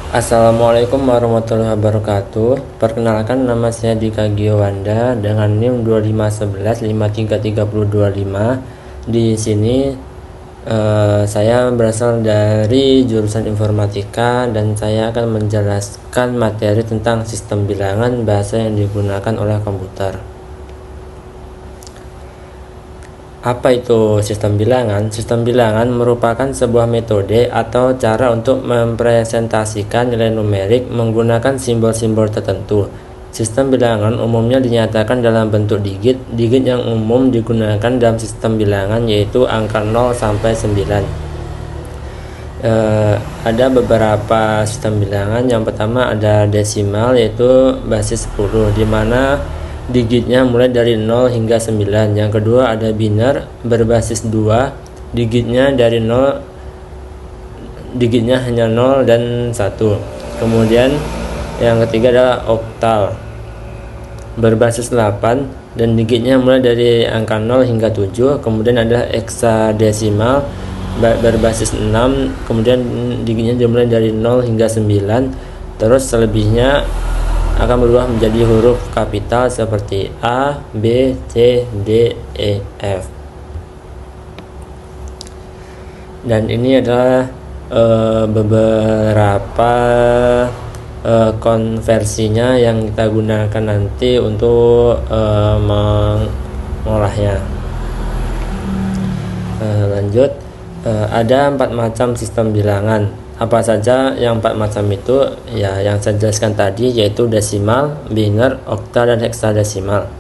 Assalamualaikum warahmatullahi wabarakatuh. Perkenalkan, nama saya Dika Giowanda dengan NIM 2511533025. Di sini saya berasal dari jurusan informatika dan saya akan menjelaskan materi tentang sistem bilangan bahasa yang digunakan oleh komputer. Apa itu sistem bilangan? Sistem bilangan merupakan sebuah metode atau cara untuk mempresentasikan nilai numerik menggunakan simbol-simbol tertentu. Sistem bilangan umumnya dinyatakan dalam bentuk digit. Digit yang umum digunakan dalam sistem bilangan yaitu angka 0 sampai 9. Ada beberapa sistem bilangan. Yang pertama ada desimal, yaitu basis 10, di mana digitnya mulai dari 0 hingga 9. Yang kedua ada biner berbasis 2, digitnya dari 0, digitnya hanya 0 dan 1. Kemudian yang ketiga adalah oktal berbasis 8 dan digitnya mulai dari angka 0 hingga 7. Kemudian ada heksadesimal berbasis 6, kemudian digitnya dimulai dari 0 hingga 9. Terus selebihnya akan berubah menjadi huruf kapital seperti A, B, C, D, E, F. Dan ini adalah beberapa konversinya yang kita gunakan nanti untuk mengolahnya. Lanjut, ada 4 macam sistem bilangan. Apa saja yang 4 macam itu? Ya, yang saya jelaskan tadi, yaitu desimal, biner, oktal, dan heksadesimal.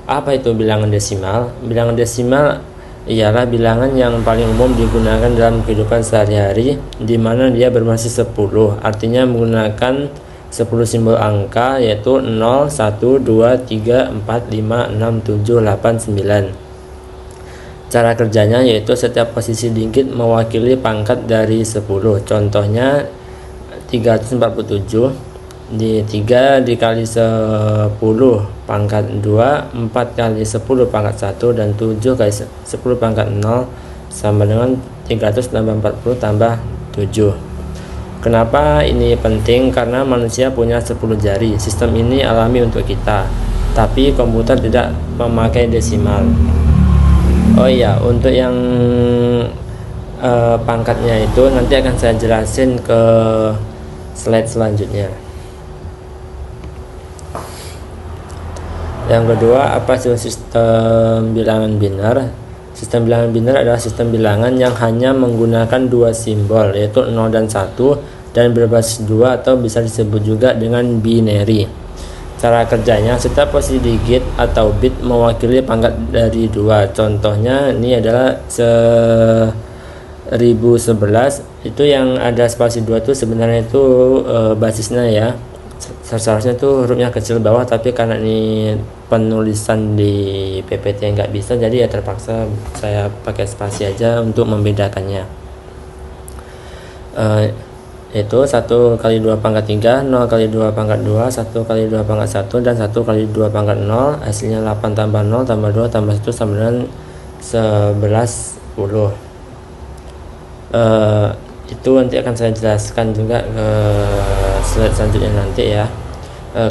Apa itu bilangan desimal? Bilangan desimal ialah bilangan yang paling umum digunakan dalam kehidupan sehari-hari, di mana dia berbasis 10, artinya menggunakan 10 simbol angka, yaitu 0, 1, 2, 3, 4, 5, 6, 7, 8, 9. Cara kerjanya yaitu setiap posisi digit mewakili pangkat dari 10. Contohnya 347 di 3 dikali 10 pangkat 2, 4 kali 10 pangkat 1, dan 7 kali 10 pangkat 0 sama dengan 300 tambah 40 tambah 7. Kenapa ini penting? Karena manusia punya 10 jari. Sistem ini alami untuk kita, tapi komputer tidak memakai desimal. Oh iya, untuk yang pangkatnya itu nanti akan saya jelasin ke slide selanjutnya. Yang kedua, apa sih sistem bilangan biner? Sistem bilangan biner adalah sistem bilangan yang hanya menggunakan 2 simbol, yaitu 0 dan 1, dan berbasis 2 atau bisa disebut juga dengan binary. Cara kerjanya, setiap posisi digit atau bit mewakili pangkat dari 2. Contohnya ini adalah 1011, itu yang ada spasi 2 itu sebenarnya itu basisnya ya. Seharusnya itu hurufnya kecil bawah, tapi karena ini penulisan di PPT nggak bisa, jadi ya terpaksa saya pakai spasi aja untuk membedakannya. Itu 1 kali 2 pangkat 3, 0 kali 2 pangkat 2, 1 kali 2 pangkat 1, dan 1 kali 2 pangkat 0. Hasilnya 8 tambah 0 tambah 2 tambah 1 sama dengan 11 10. Itu nanti akan saya jelaskan juga ke slide selanjutnya nanti ya.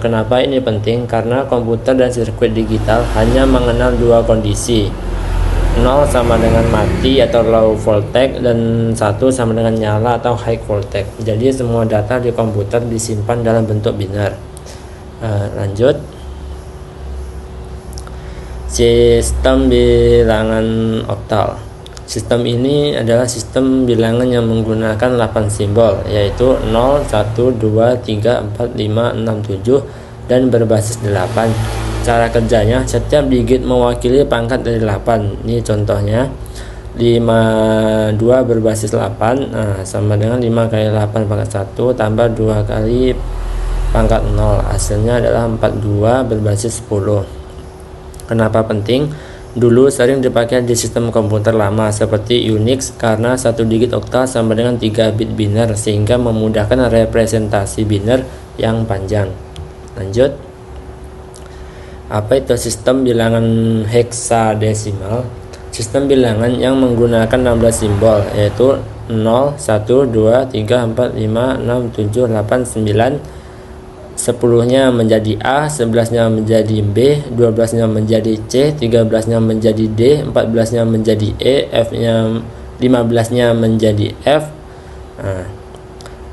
Kenapa ini penting? Karena komputer dan sirkuit digital hanya mengenal 2 kondisi. 0 sama dengan mati atau low voltage, dan 1 sama dengan nyala atau high voltage. Jadi semua data di komputer disimpan dalam bentuk biner. Lanjut, sistem bilangan oktal. Sistem ini adalah sistem bilangan yang menggunakan 8 simbol, yaitu 0, 1, 2, 3, 4, 5, 6, 7, dan berbasis 8. Cara kerjanya, setiap digit mewakili pangkat dari 8. Ini contohnya 52 berbasis 8, sama dengan 5 kali 8 pangkat 1 tambah 2 kali pangkat 0. Hasilnya adalah 42 berbasis 10. Kenapa penting? Dulu sering dipakai di sistem komputer lama seperti Unix, karena 1 digit oktal sama dengan 3 bit biner, sehingga memudahkan representasi biner yang panjang. Lanjut, apa itu sistem bilangan heksadesimal? Sistem bilangan yang menggunakan 16 simbol, yaitu 0, 1, 2, 3, 4, 5, 6, 7, 8, 9, 10-nya menjadi A, 11-nya menjadi B, 12-nya menjadi C, 13-nya menjadi D, 14-nya menjadi E, F-nya 15-nya menjadi F,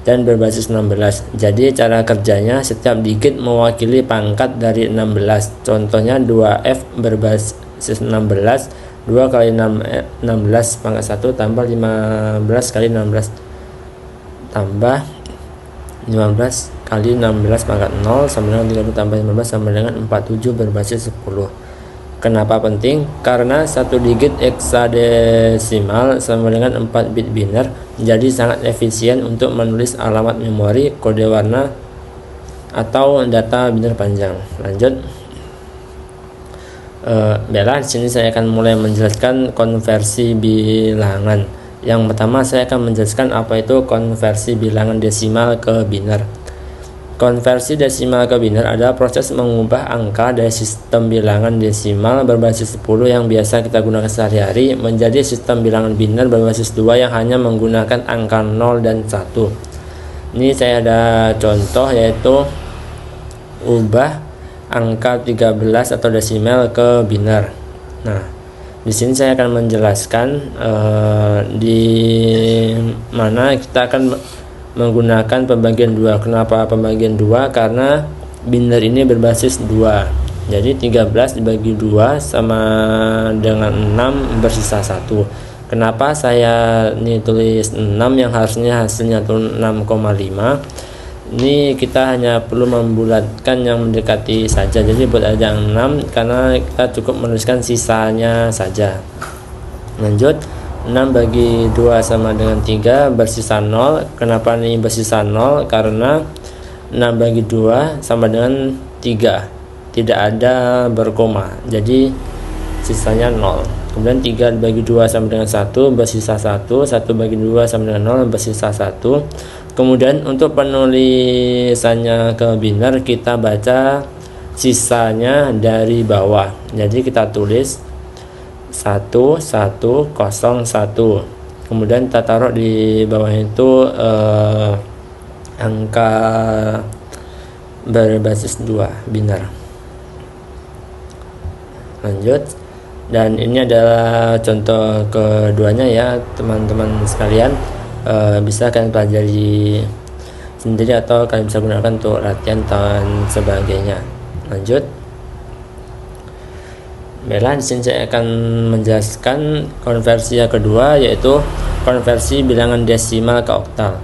dan berbasis 16. Jadi cara kerjanya setiap digit mewakili pangkat dari 16. Contohnya 2F berbasis 16, 2 kali 16 pangkat 1 tambah 15 kali 16 tambah 15 kali 16 pangkat 0 sama dengan 30 tambah 15 sama dengan 47 berbasis 10. Kenapa penting? Karena satu digit heksadesimal sama dengan 4 bit biner, jadi sangat efisien untuk menulis alamat memori, kode warna, atau data biner panjang. Lanjut. Baiklah, di sini saya akan mulai menjelaskan konversi bilangan. Yang pertama saya akan menjelaskan apa itu konversi bilangan desimal ke biner. Konversi desimal ke biner adalah proses mengubah angka dari sistem bilangan desimal berbasis 10 yang biasa kita gunakan sehari-hari menjadi sistem bilangan biner berbasis 2 yang hanya menggunakan angka 0 dan 1. Ini saya ada contoh, yaitu ubah angka 13 atau desimal ke biner. Nah, di sini saya akan menjelaskan di mana kita akan menggunakan pembagian 2. Kenapa pembagian 2? Karena biner ini berbasis 2. Jadi 13 dibagi 2 sama dengan 6 bersisa 1. Kenapa saya ini tulis 6 yang harusnya hasilnya itu 6,5? Ini kita hanya perlu membulatkan yang mendekati saja, jadi buat aja 6 karena kita cukup menuliskan sisanya saja. Lanjut, 6 bagi 2 sama dengan 3 bersisa 0. Kenapa ini bersisa 0? Karena 6 bagi 2 sama dengan 3, tidak ada berkoma, jadi sisanya 0. Kemudian 3 bagi 2 sama dengan 1 bersisa 1, 1 bagi 2 sama dengan 0 bersisa 1. Kemudian untuk penulisannya ke biner kita baca sisanya dari bawah. Jadi kita tulis 1101. Kemudian kita taruh di bawah itu angka berbasis 2 biner. Lanjut. Dan ini adalah contoh keduanya ya teman-teman sekalian. Bisa kalian pelajari sendiri atau kalian bisa gunakan untuk latihan dan sebagainya. Lanjut. Baiklah, di sini saya akan menjelaskan konversi yang kedua, yaitu konversi bilangan desimal ke oktal.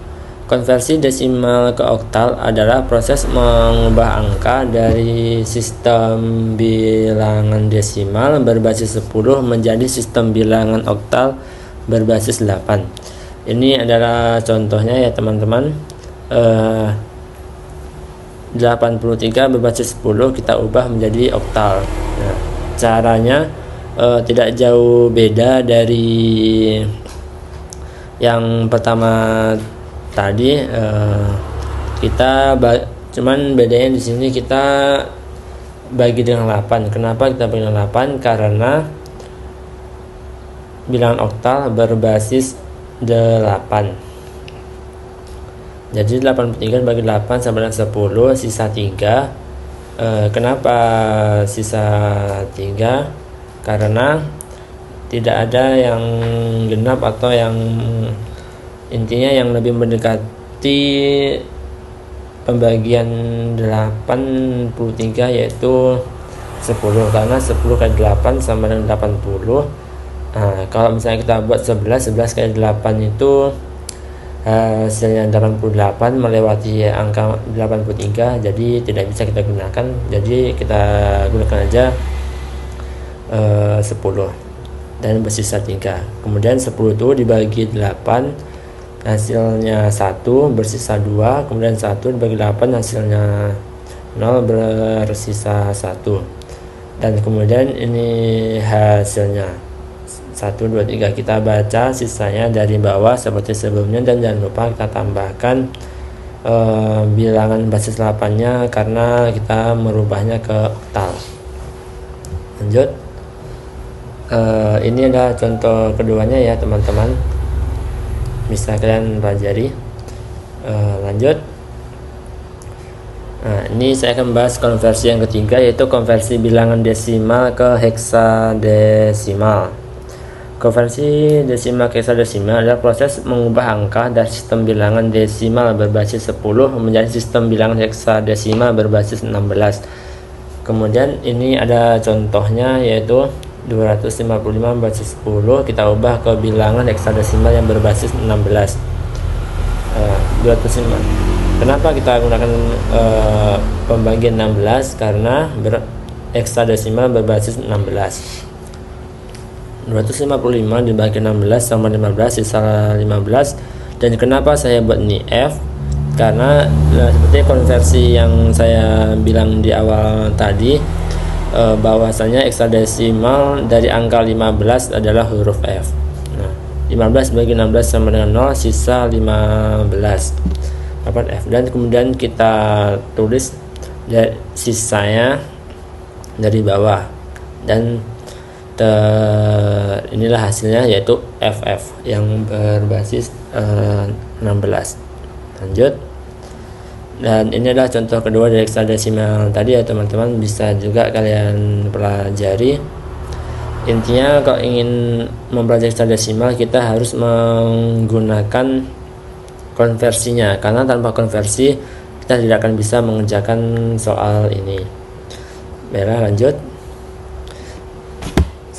Konversi desimal ke oktal adalah proses mengubah angka dari sistem bilangan desimal berbasis 10 menjadi sistem bilangan oktal berbasis 8. Ini adalah contohnya ya teman-teman. 83 berbasis 10 kita ubah menjadi oktal. Nah, caranya tidak jauh beda dari yang pertama tadi. Cuman bedanya di sini kita bagi dengan 8. Kenapa kita bagi dengan 8? Karena bilangan oktal berbasis 8. Jadi 83 bagi 8 sama dengan 10, sisa 3. Kenapa sisa 3? Karena tidak ada yang genap atau yang intinya yang lebih mendekati pembagian 83 yaitu 10, karena 10 kali 8 sama dengan 80. Nah, kalau misalnya kita buat 11 kali 8 itu hasilnya 88 melewati angka 83, jadi tidak bisa kita gunakan. Jadi kita gunakan aja 10 dan bersisa 3. Kemudian 10 itu dibagi 8 hasilnya 1 bersisa 2. Kemudian 1 dibagi 8 hasilnya 0 bersisa 1. Dan kemudian ini hasilnya 1, 2, 3. Kita baca sisanya dari bawah seperti sebelumnya, dan jangan lupa kita tambahkan bilangan basis 8-nya karena kita merubahnya ke oktal. Lanjut. Ini adalah contoh keduanya ya teman-teman. bisa kalian pelajari. Lanjut. Nah, ini saya akan membahas konversi yang ketiga, yaitu konversi bilangan desimal ke heksadesimal. Konversi desimal ke heksadesimal adalah proses mengubah angka dari sistem bilangan desimal berbasis 10 menjadi sistem bilangan heksadesimal berbasis 16. Kemudian ini ada contohnya, yaitu 255 berbasis 10 kita ubah ke bilangan heksadesimal yang berbasis 16. 205. Kenapa kita gunakan pembagian 16? Karena heksadesimal berbasis 16. 255 dibagi 16 sama 15 sisa 15. Dan kenapa saya buat ini F? Karena seperti konversi yang saya bilang di awal tadi, bahwasanya heksadesimal dari angka 15 adalah huruf F. Nah, 15 bagi 16 sama dengan 0, sisa 15, dapat F. Dan kemudian kita tulis sisanya dari bawah, dan inilah hasilnya, yaitu FF yang berbasis 16. Lanjut. Dan ini adalah contoh kedua dari heksadesimal tadi ya teman-teman, bisa juga kalian pelajari. Intinya kalau ingin mempelajari heksadesimal kita harus menggunakan konversinya, karena tanpa konversi kita tidak akan bisa mengerjakan soal ini. Baiklah, lanjut.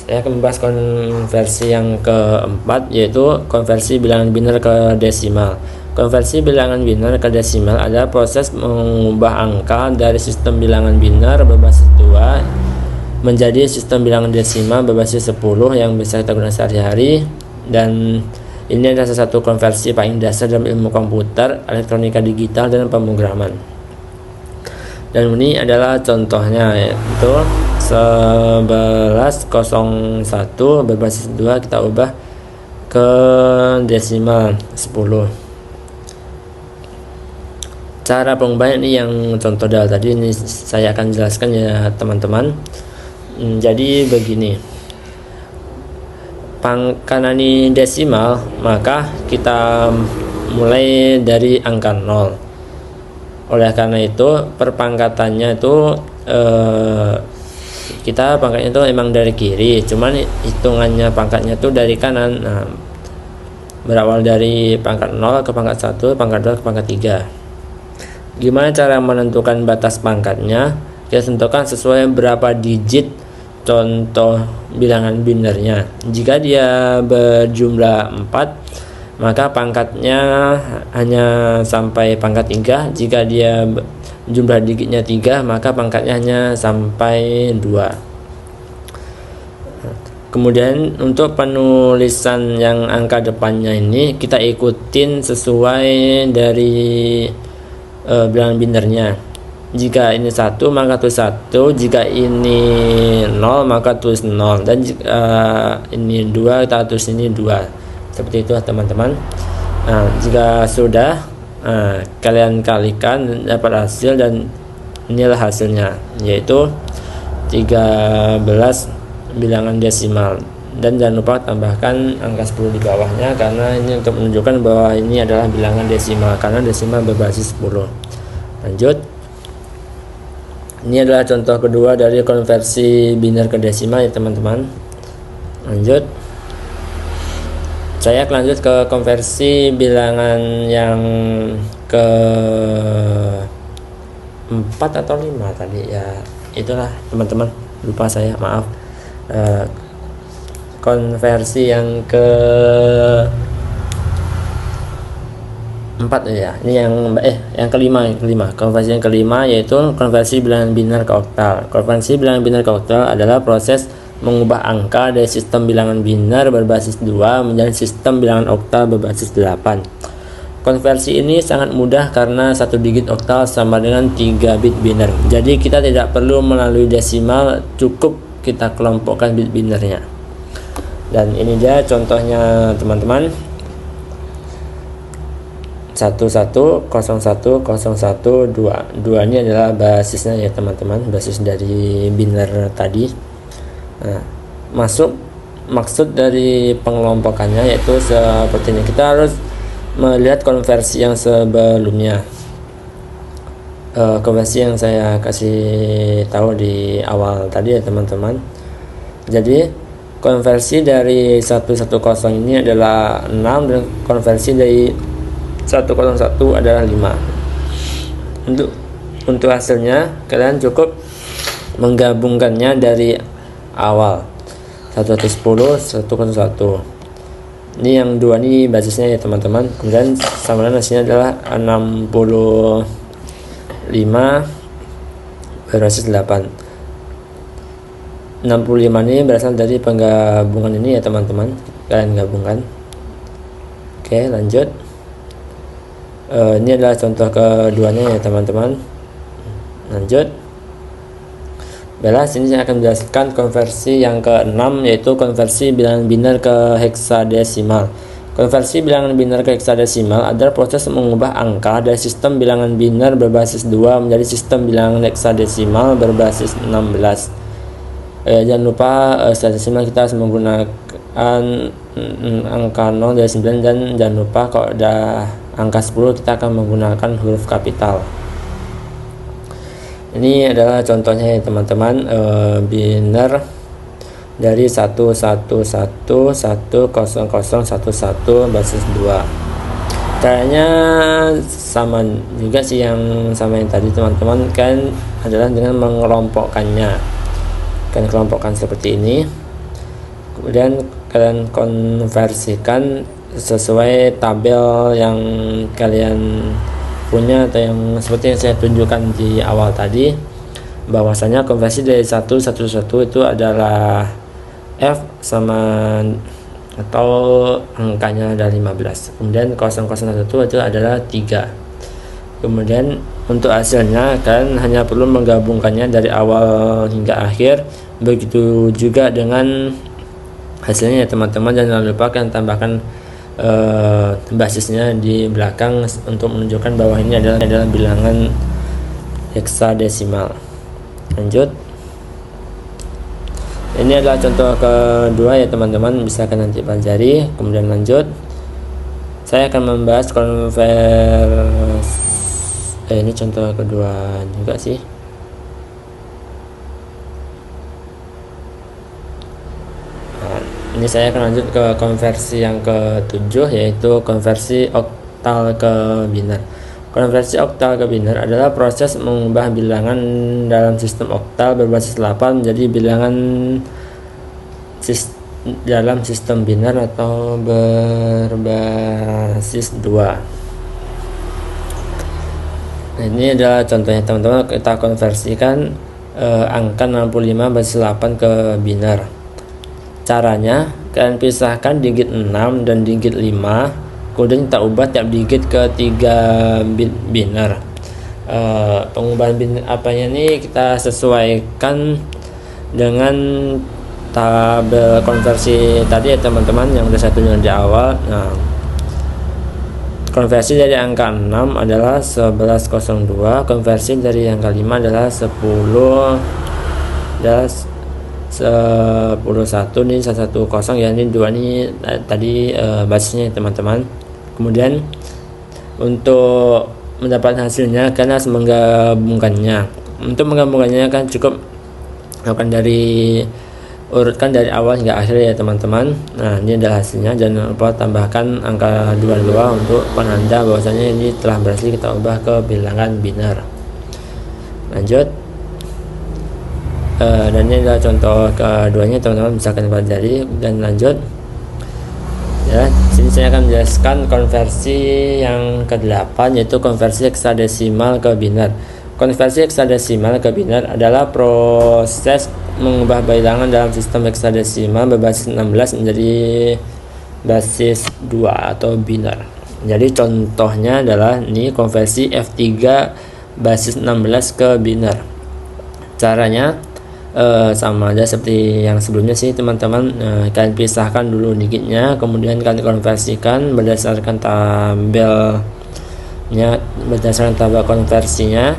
Saya akan membahas konversi yang keempat, yaitu konversi bilangan biner ke desimal. Konversi bilangan biner ke desimal adalah proses mengubah angka dari sistem bilangan biner berbasis 2 menjadi sistem bilangan desimal berbasis 10 yang bisa kita gunakan sehari-hari. Dan ini adalah salah satu konversi paling dasar dalam ilmu komputer, elektronika digital, dan pemrograman. Dan ini adalah contohnya, yaitu 1101 berbasis 2 kita ubah ke desimal 10. Cara pengubahan ini yang contoh tadi, ini saya akan jelaskan ya teman-teman. Jadi begini, karena ini desimal, maka kita mulai dari angka 0. Oleh karena itu perpangkatannya itu kita pangkatnya itu emang dari kiri, cuman hitungannya pangkatnya itu dari kanan. Nah, berawal dari pangkat 0 ke pangkat 1, pangkat 2 ke pangkat 3. Gimana cara menentukan batas pangkatnya? Kita tentukan sesuai berapa digit contoh bilangan binernya. Jika dia berjumlah 4, maka pangkatnya hanya sampai pangkat 3. Jika dia jumlah digitnya 3, maka pangkatnya hanya sampai 2. Kemudian untuk penulisan yang angka depannya ini kita ikutin sesuai dari bilangan binernya. Jika ini 1 maka tulis 1, jika ini 0 maka tulis 0, dan jika ini 2 kita tulis ini 2. Seperti itu teman-teman. Nah, jika sudah, kalian kalikan dapat hasil, dan inilah hasilnya, yaitu 13 bilangan desimal. Dan jangan lupa tambahkan angka 10 di bawahnya, karena ini untuk menunjukkan bahwa ini adalah bilangan desimal, karena desimal berbasis 10. Lanjut. Ini adalah contoh kedua dari konversi biner ke desimal ya teman-teman. Lanjut. Saya akan lanjut ke konversi bilangan yang ke 4 atau 5 tadi ya. Itulah teman-teman, lupa saya, maaf. Konversi yang ke 4 ya. Ini yang kelima. Konversi yang kelima yaitu konversi bilangan biner ke oktal. Konversi bilangan biner ke oktal adalah proses mengubah angka dari sistem bilangan biner berbasis 2 menjadi sistem bilangan oktal berbasis 8. Konversi ini sangat mudah karena satu digit oktal sama dengan 3 bit biner. Jadi kita tidak perlu melalui desimal, cukup kita kelompokkan bit binernya. Dan ini dia contohnya teman-teman. 110101 2 ini adalah basisnya ya teman-teman, basis dari biner tadi. Nah, maksud dari pengelompokannya yaitu seperti ini. Kita harus melihat konversi yang sebelumnya. Konversi yang saya kasih tahu di awal tadi ya teman-teman. Jadi konversi dari 110 ini adalah 6 dan konversi dari 101 adalah 5. Untuk hasilnya kalian cukup menggabungkannya dari awal 110 101. Ini yang dua ini basisnya ya teman-teman. Kemudian samaran hasilnya adalah 65 berbasis 8. 65 ini berasal dari penggabungan ini ya teman-teman. Kalian gabungkan. Oke, lanjut. Ini adalah contoh keduanya ya teman-teman. Lanjut. Baiklah, sini saya akan menjelaskan konversi yang ke-6, yaitu konversi bilangan biner ke heksadesimal. Konversi bilangan biner ke heksadesimal adalah proses mengubah angka dari sistem bilangan biner berbasis 2 menjadi sistem bilangan heksadesimal berbasis 16. Jangan lupa heksadesimal kita harus menggunakan angka 0 dari 9, dan jangan lupa kalau ada angka 10 kita akan menggunakan huruf kapital. Ini adalah contohnya ya teman-teman, biner dari 111100011 basis 2. Caranya sama juga sih yang sama yang tadi teman-teman, kan adalah dengan mengelompokkannya. Kalian kelompokkan seperti ini, kemudian kalian konversikan sesuai tabel yang kalian punya atau yang seperti yang saya tunjukkan di awal tadi, bahwasanya konversi dari 111 itu adalah F sama atau angkanya ada 15, kemudian 001 itu adalah 3. Kemudian untuk hasilnya kalian hanya perlu menggabungkannya dari awal hingga akhir. Begitu juga dengan hasilnya ya teman-teman, jangan lupa kalian tambahkan basisnya di belakang untuk menunjukkan bahwa ini adalah bilangan heksadesimal. Lanjut. Ini adalah contoh kedua ya teman-teman, bisa kalian nanti pelajari. Kemudian lanjut, saya akan membahas ini contoh kedua juga sih. Ini saya akan lanjut ke konversi yang ke-7, yaitu konversi oktal ke biner. Konversi oktal ke biner adalah proses mengubah bilangan dalam sistem oktal berbasis 8 menjadi bilangan dalam sistem biner atau berbasis 2. Nah, ini adalah contohnya teman-teman. Kita konversikan angka 65 basis 8 ke biner. Caranya, kalian pisahkan digit 6 dan digit 5, kemudian kita ubah tiap digit ke 3 bit biner. Pengubahan biner apanya ini kita sesuaikan dengan tabel konversi tadi ya teman-teman, yang sudah saya tunjukkan di awal. Nah, konversi dari angka 6 adalah 1102, konversi dari angka 5 adalah 10 dan 101 nih 110 ya, ini 2 nih tadi basisnya teman-teman. Kemudian untuk mendapatkan hasilnya kalian harus menggabungkannya. Untuk menggabungkannya kan cukup urutkan dari awal hingga akhir ya teman-teman. Nah, ini adalah hasilnya. Jangan lupa tambahkan angka 22 untuk penanda bahwasanya ini telah berhasil kita ubah ke bilangan biner. Lanjut. Dan ini adalah contoh keduanya teman-teman, bisa kalian pelajari. Dan lanjut ya, sini saya akan menjelaskan konversi yang ke-8, yaitu konversi heksadesimal ke biner. Konversi heksadesimal ke biner adalah proses mengubah bilangan dalam sistem heksadesimal berbasis 16 menjadi basis 2 atau biner. Jadi contohnya adalah ini konversi F3 basis 16 ke biner. Caranya sama aja seperti yang sebelumnya sih teman-teman. Kalian pisahkan dulu digitnya, kemudian kalian konversikan berdasarkan tabel konversinya,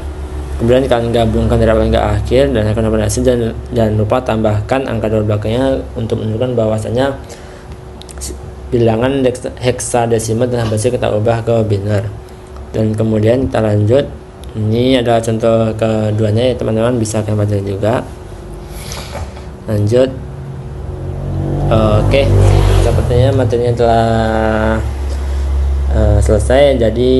kemudian kalian gabungkan dari awal hingga akhir dan akan dapat hasil. Dan jangan lupa tambahkan angka 2 belakangnya untuk menunjukkan bahwasanya bilangan heksadesimal dan basi kita ubah ke biner. Dan kemudian kita lanjut. Ini adalah contoh keduanya ya teman-teman, bisa kalian baca juga. Lanjut. Oke, sepertinya materinya telah selesai. Jadi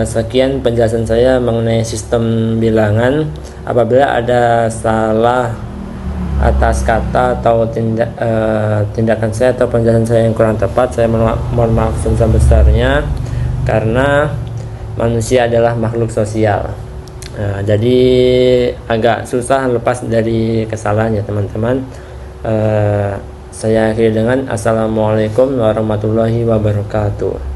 sekian penjelasan saya mengenai sistem bilangan. Apabila ada salah atas kata atau tindakan saya atau penjelasan saya yang kurang tepat, saya mohon maaf sebesar-besarnya, karena manusia adalah makhluk sosial. Jadi agak susah lepas dari kesalahan ya teman-teman. Saya akhiri dengan assalamualaikum warahmatullahi wabarakatuh.